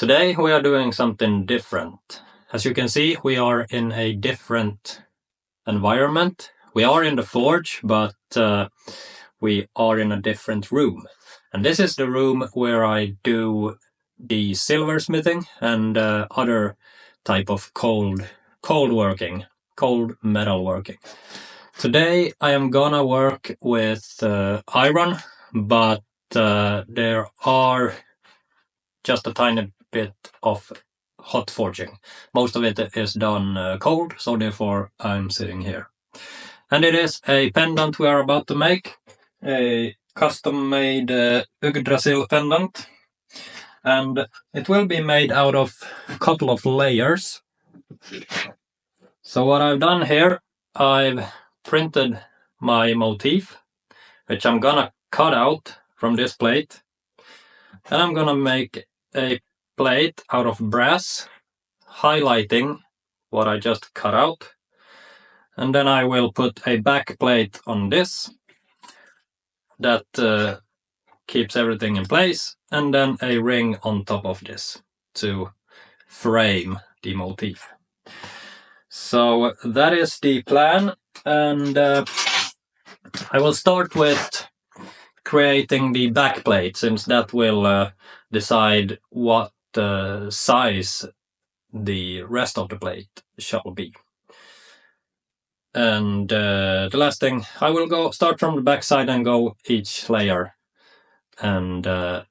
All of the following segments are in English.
Today we are doing something different. As you can see, we are in a different environment. We are in the forge, but we are in a different room. And this is the room where I do the silversmithing and other type of cold metal working. Today I am gonna work with iron, but there are just a tiny bit of hot forging. Most of it is done cold, so therefore I'm sitting here. And it is a pendant we are about to make, a custom-made yggdrasil pendant. And it will be made out of a couple of layers. So what I've done here, I've printed my motif, which I'm gonna cut out from this plate. And I'm gonna make a plate out of brass, highlighting what I just cut out. And then I will put a back plate on this that keeps everything in place, and then a ring on top of this to frame the motif. So that is the plan, and I will start with creating the back plate, since that will decide what size the rest of the plate shall be. And the last thing, I will start from the back side and go each layer and I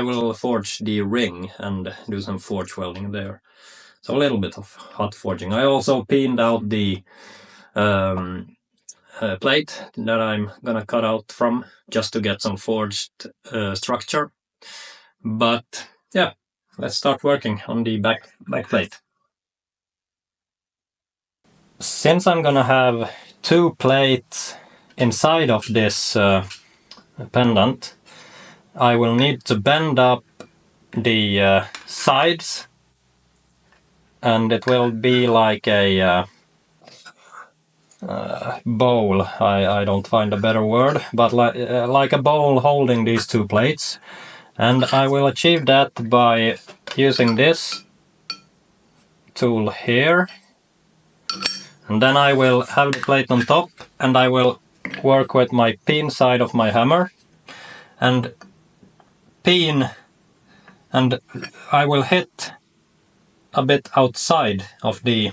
will forge the ring and do some forge welding there. So a little bit of hot forging. I also pinned out the plate that I'm gonna cut out from, just to get some forged structure. But yeah, let's start working on the back plate. Since I'm gonna have two plates inside of this pendant, I will need to bend up the sides, and it will be like a bowl. I don't find a better word, but like a bowl holding these two plates. And I will achieve that by using this tool here. And then I will have the plate on top, and I will work with my pin side of my hammer and pin, and I will hit a bit outside of this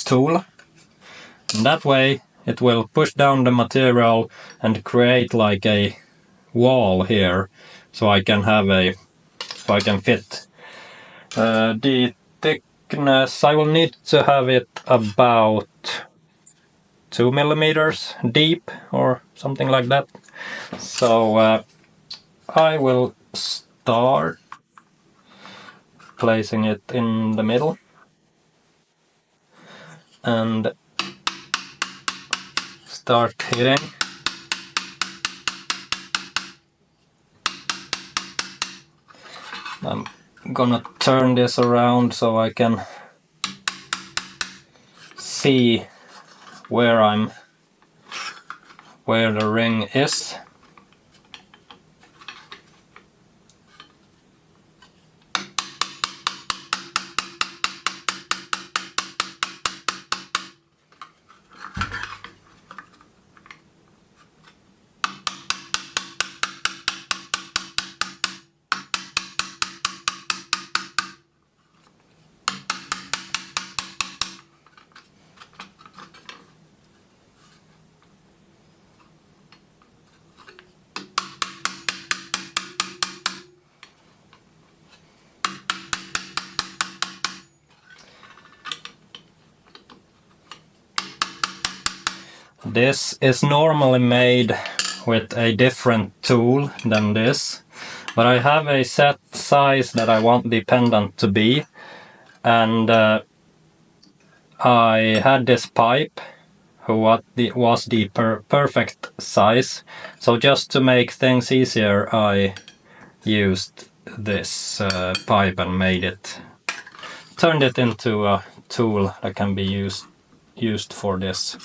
tool, and that way it will push down the material and create like a wall here, so I can fit. The thickness, I will need to have it about 2 millimeters deep or something like that. So I will start placing it in the middle and start hitting. I'm gonna turn this around so I can see where the ring is. This is normally made with a different tool than this, but I have a set size that I want the pendant to be, and I had this pipe who was the perfect size, so just to make things easier I used this pipe and turned it into a tool that can be used for this.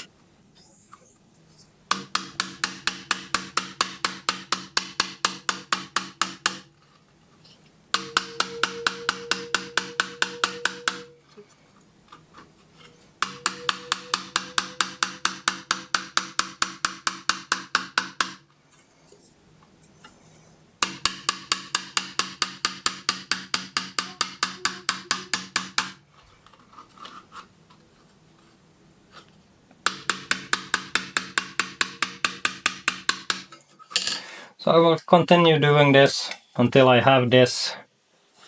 I will continue doing this until I have this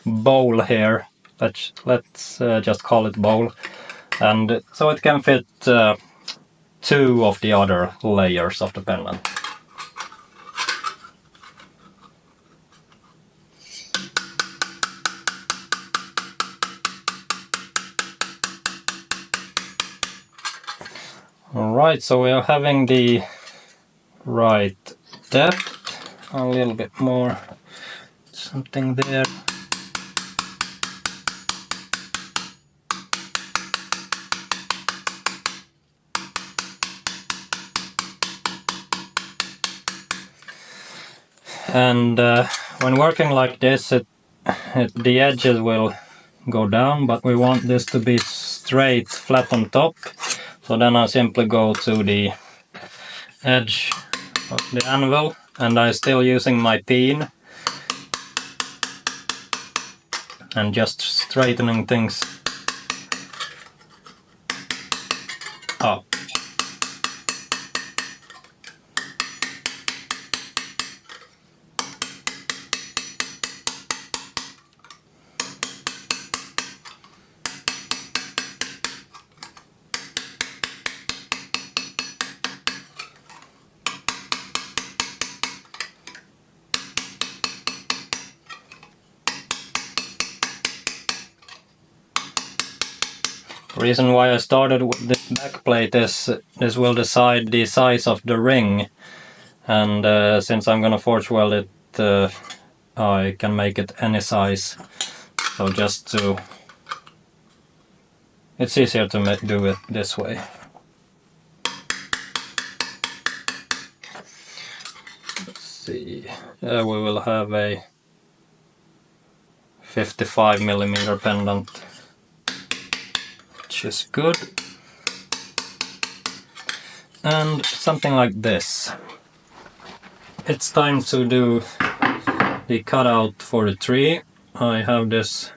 bowl here. Let's just call it bowl, and so it can fit 2 of the other layers of the pendant. Alright, so we are having the right depth, a little bit more, something there. And when working like this, the edges will go down, but we want this to be straight, flat on top. So then I simply go to the edge of the anvil, and I'm still using my peen and just straightening things up. The reason why I started with this backplate is this will decide the size of the ring, and since I'm gonna forge weld it, I can make it any size. So it's easier to do it this way. Let's see, we will have a 55mm pendant, which is good. And something like this. It's time to do the cutout for the tree. I have this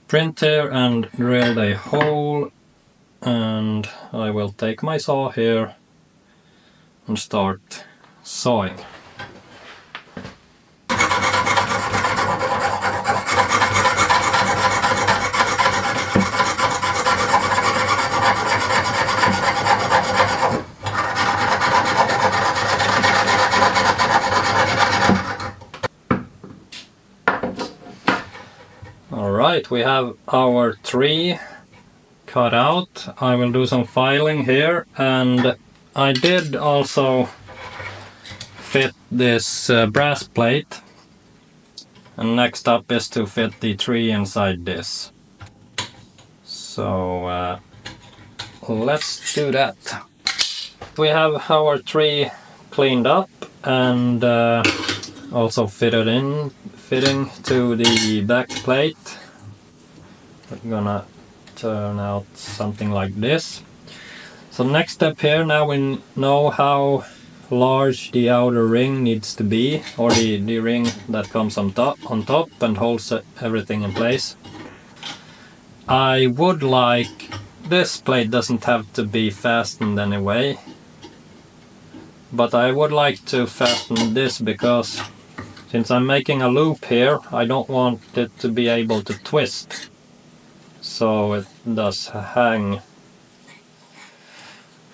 print here and drilled a hole, and I will take my saw here and start sawing. Alright, we have our tree cut out. I will do some filing here, and I did also fit this brass plate, and next up is to fit the tree inside this. So let's do that. We have our tree cleaned up and also fitting to the back plate. We're gonna turn out something like this. So next step here, now we know how large the outer ring needs to be, or the ring that comes on top and holds everything in place. I would like, this plate doesn't have to be fastened anyway, but I would like to fasten this because since I'm making a loop here, I don't want it to be able to twist, so it does hang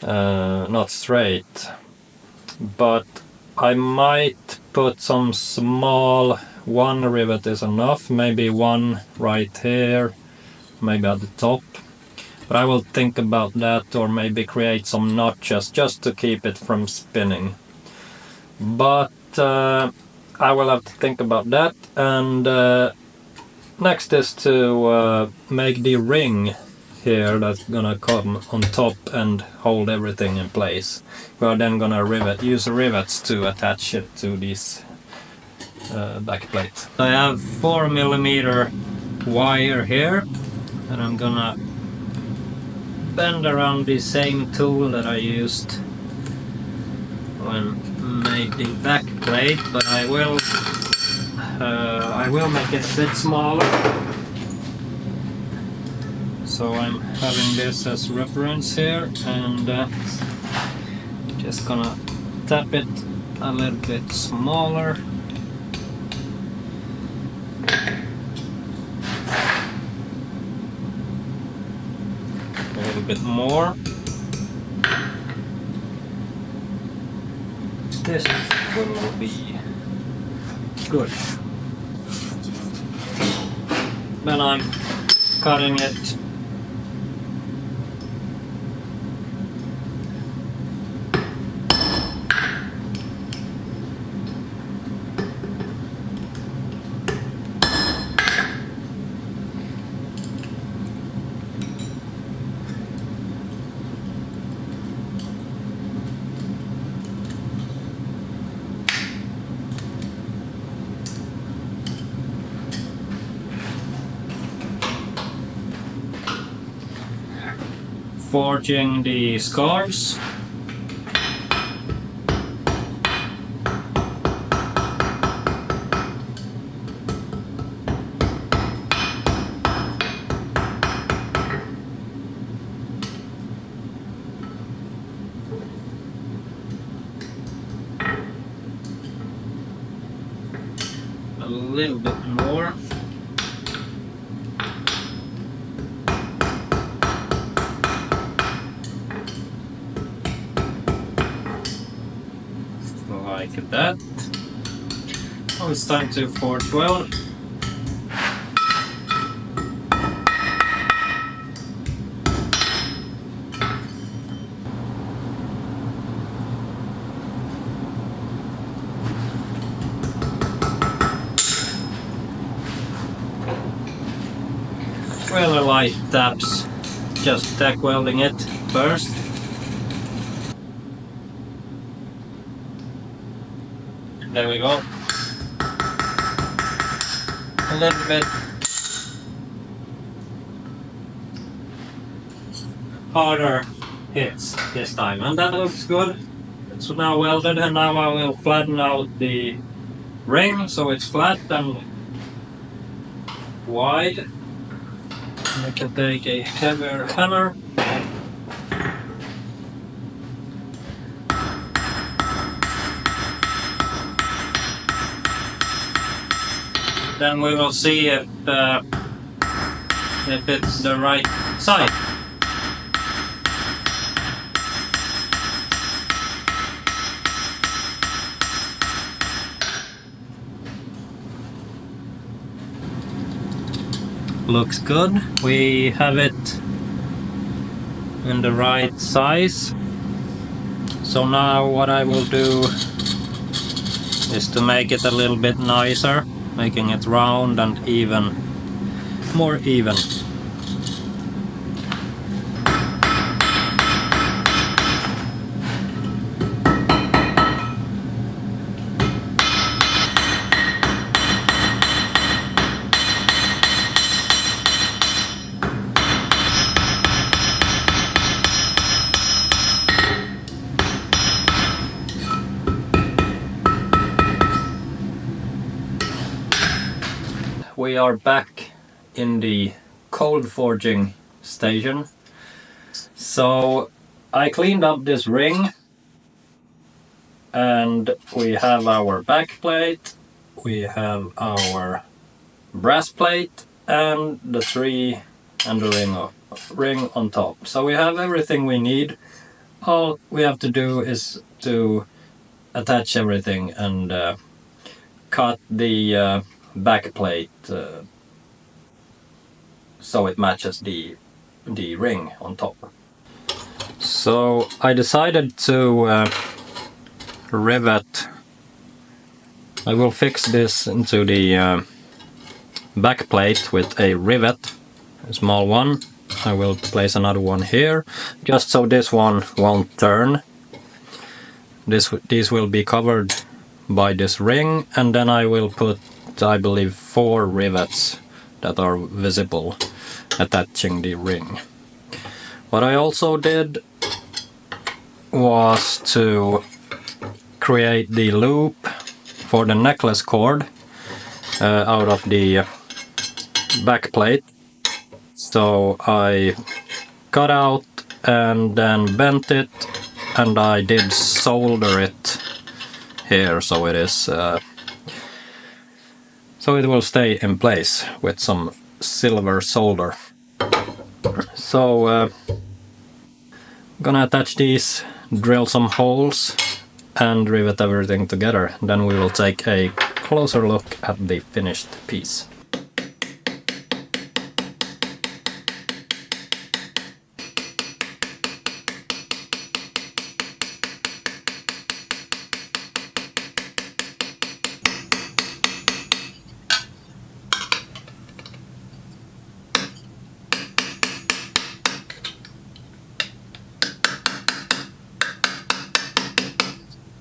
not straight. But I might put some small, one rivet is enough, maybe one right here, maybe at the top. But I will think about that, or maybe create some notches just to keep it from spinning. But I will have to think about that. And next is to make the ring here that's gonna come on top and hold everything in place. We are then gonna use rivets to attach it to this back plate. I have 4mm wire here, and I'm gonna bend around the same tool that I used when made the back plate, but I will make it a bit smaller. So I'm having this as reference here, and just gonna tap it a little bit smaller. A little bit more. This will be good. Then I'm cutting it. Forging the scarves. A little bit more. Like that. Now it's time to forge weld. Really light taps, just tack welding it first. There we go. A little bit harder hits this time, and that looks good. It's now welded, and now I will flatten out the ring so it's flat and wide. I can take a heavier hammer. Then we will see if it's the right side. Looks good. We have it in the right size. So now what I will do is to make it a little bit nicer, making it round and even, more even. We are back in the cold forging station. So I cleaned up this ring, and we have our back plate, we have our brass plate, and the tree and the ring on top. So we have everything we need. All we have to do is to attach everything and cut the back plate so it matches the ring on top. So I decided to rivet. I will fix this into the back plate with a rivet, a small one. I will place another one here, just so this one won't turn. These will be covered by this ring, and then I will put, I believe, 4 rivets that are visible attaching the ring. What I also did was to create the loop for the necklace cord out of the back plate. So I cut out and then bent it, and I did solder it here so it is so it will stay in place with some silver solder. So I'm gonna attach these, drill some holes and rivet everything together. Then we will take a closer look at the finished piece.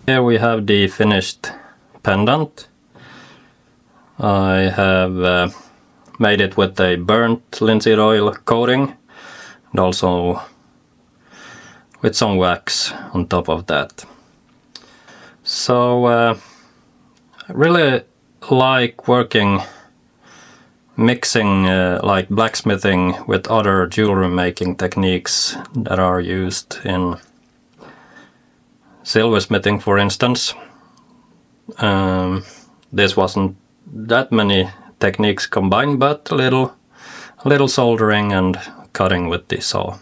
Here we have the finished pendant. I have made it with a burnt linseed oil coating and also with some wax on top of that. So I really like mixing like blacksmithing with other jewelry making techniques that are used in silversmithing, for instance. This wasn't that many techniques combined, but a little soldering and cutting with the saw.